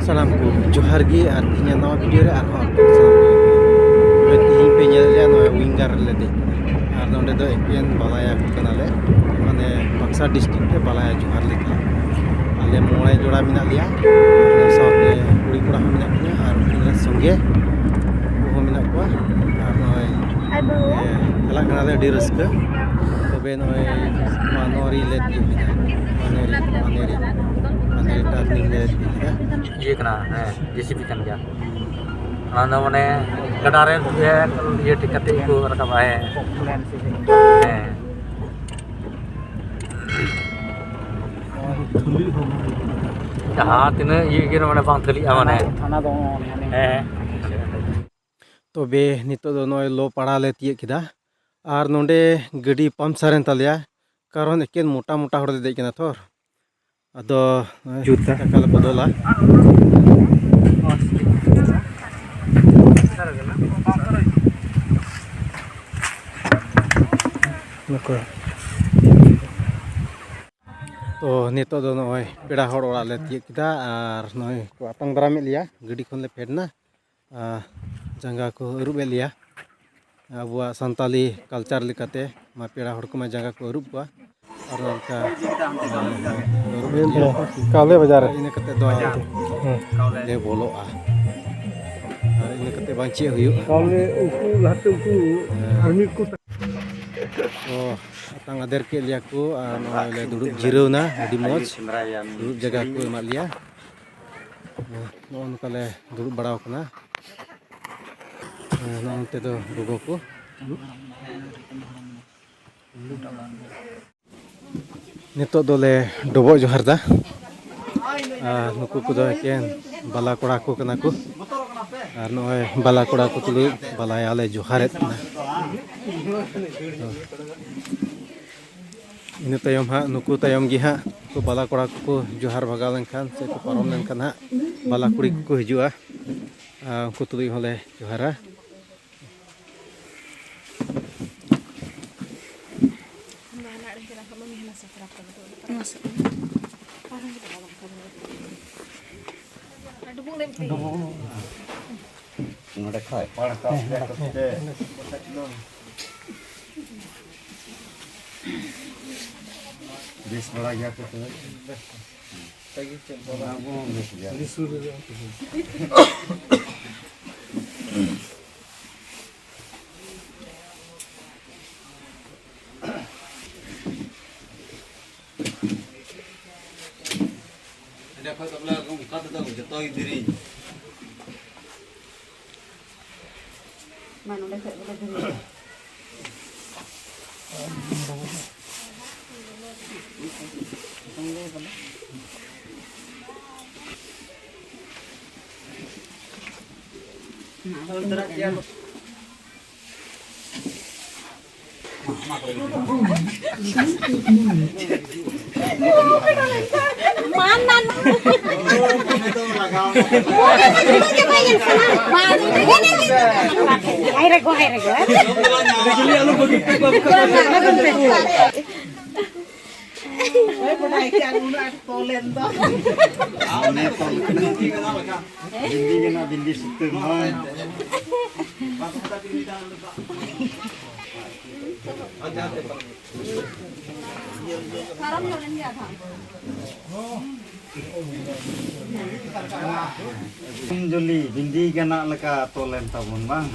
Salam ku Johar gi artinya nawa video re arho salam ku tihin pe nyel ya no winger le de ar nonde do ekien balaya kanale mane Baksa district te balaya Johar le ka ale moe jora mina liya ar saute kuri kura mina punya ar kura songe ko mina ko ar noy kala kanale di reska tobe noy manori le di maneri turning le ये कना है JCB kan क्या ana mane gadaren ye tiket itu rakam ae jahat tina ye kira mane bang thali amane tobe nito do noy lo pada le tie kida ar nonde gadi pump saren talya karon eken mota mota hor de kena thor ado juta kala bodola तो नितो दो नय पेड़ा हर ओड़ा ले तिय किदा are नय को आतंग दरामे लिया गडी खन ले फेडना जंगा को रुबे लिया अबुआ संताली कल्चर लिकाते मा पेड़ा हर को मा जंगा को रुबा और उनका काले बाजार इन कते दो ले बोलोआ और इन कते बांची हुयु काले उकु लाते उकु आर्मी को तो तंग अदर के लिया को नले दुडुब जिरौना अदि मज दुडुब जगह को एमा लिया नोन कले दुडुब बड़ाव कना नोनते दो गोगो को नितो दोले डोबो जोहार दा नुकु को दो एकेन बाला कोड़ा को कना को आर नय बाला कोड़ा को तुलु बालायाले जोहारेत ना इन तयम हा नुकु तयम गी हा को बाला कोड़ा को जोहार भगा लेनखान से को पारम लेनखान हा बाला कुड़ी को हिजुआ उनको तुलु होले जोहारा नोडे खाय पाड़ का बेस बड़ा गया तो तगी चल बड़ा वो बेस गया देखो तबला को काट दो जतो ही दिरी मानो देखो दिरी Juli bindi gana leka tolen tabun bang.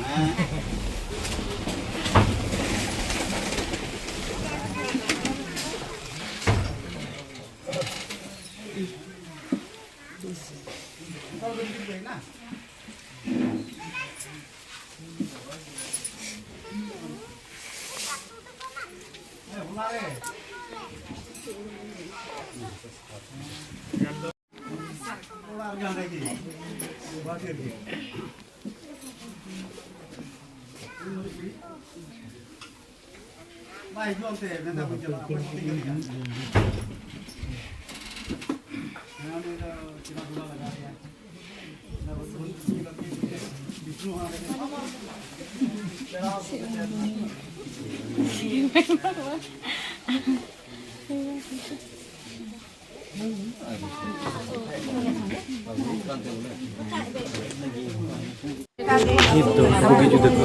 Itu bugi juda ko.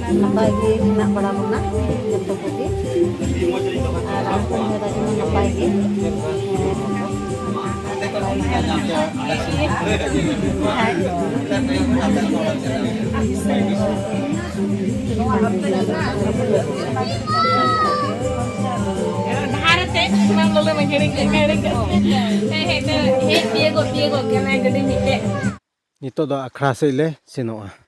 Nambah lagi nak pada mana jatuh kopi rasanya tadi nambah lagi Nito do akhra se le sinoa.